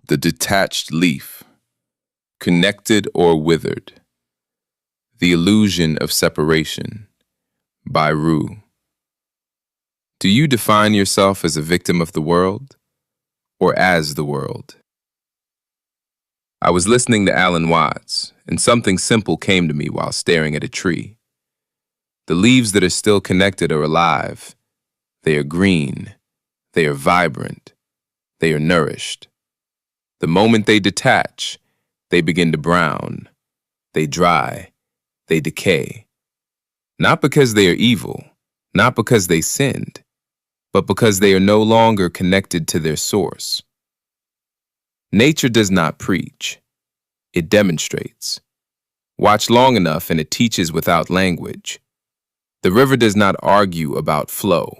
The detached leaf, connected or withered. The illusion of separation, by Rue. Do you define yourself as a victim of the world, or as the world? I was listening to Alan Watts, and something simple came to me while staring at a tree. The leaves that are still connected are alive. They are green. They are vibrant. They are nourished. The moment they detach, they begin to brown. They dry. They decay. Not because they are evil, not because they sinned, but because they are no longer connected to their source. Nature does not preach. It demonstrates. Watch long enough and it teaches without language. The river does not argue about flow.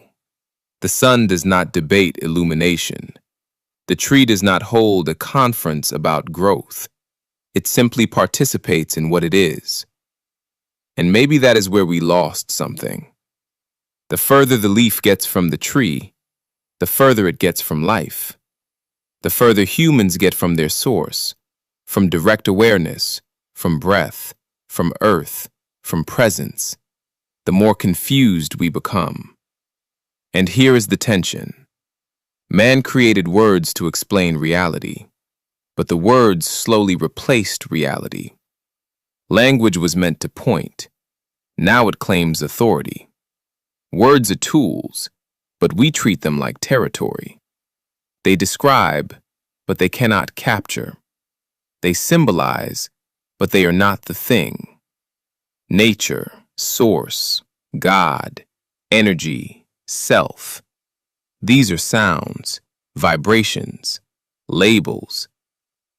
The sun does not debate illumination. The tree does not hold a conference about growth. It simply participates in what it is. And maybe that is where we lost something. The further the leaf gets from the tree, the further it gets from life. The further humans get from their source, from direct awareness, from breath, from earth, from presence, the more confused we become. And here is the tension. Man created words to explain reality, but the words slowly replaced reality. Language was meant to point. Now it claims authority. Words are tools, but we treat them like territory. They describe, but they cannot capture. They symbolize, but they are not the thing. Nature, source, God, energy, self. These are sounds, vibrations, labels.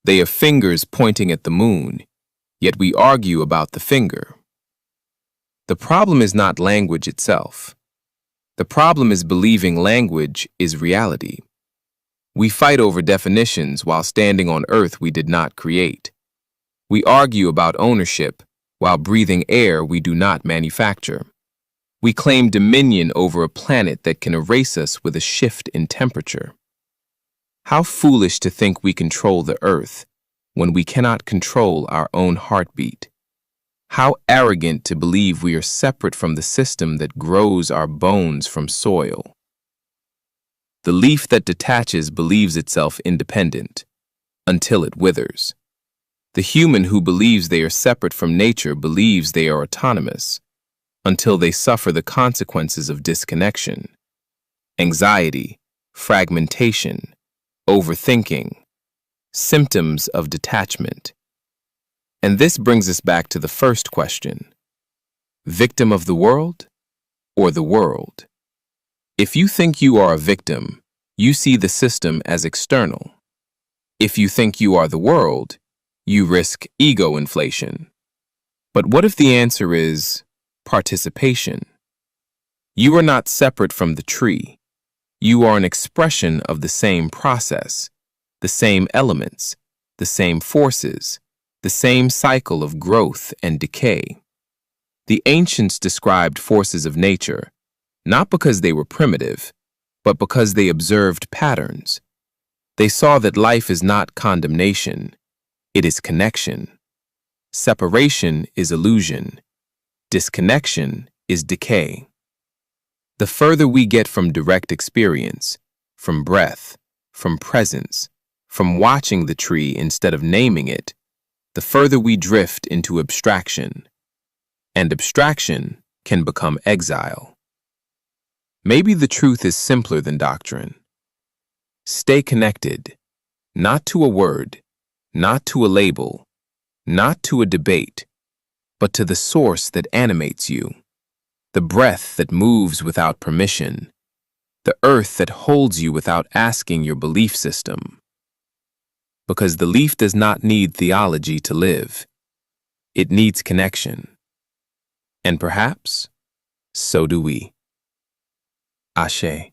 They are fingers pointing at the moon, yet we argue about the finger. The problem is not language itself. The problem is believing language is reality. We fight over definitions while standing on earth we did not create. We argue about ownership while breathing air we do not manufacture. We claim dominion over a planet that can erase us with a shift in temperature. How foolish to think we control the earth when we cannot control our own heartbeat. How arrogant to believe we are separate from the system that grows our bones from soil. The leaf that detaches believes itself independent, until it withers. The human who believes they are separate from nature believes they are autonomous, until they suffer the consequences of disconnection, anxiety, fragmentation, overthinking, symptoms of detachment. And this brings us back to the first question: victim of the world or the world? If you think you are a victim, you see the system as external. If you think you are the world, you risk ego inflation. But what if the answer is participation? You are not separate from the tree. You are an expression of the same process, the same elements, the same forces, the same cycle of growth and decay. The ancients described forces of nature, not because they were primitive, but because they observed patterns. They saw that life is not condemnation, it is connection. Separation is illusion. Disconnection is decay. The further we get from direct experience, from breath, from presence, from watching the tree instead of naming it, the further we drift into abstraction. And abstraction can become exile. Maybe the truth is simpler than doctrine. Stay connected, not to a word, not to a label, not to a debate, but to the source that animates you, the breath that moves without permission, the earth that holds you without asking your belief system. Because the leaf does not need theology to live. It needs connection. And perhaps, so do we. Ashe.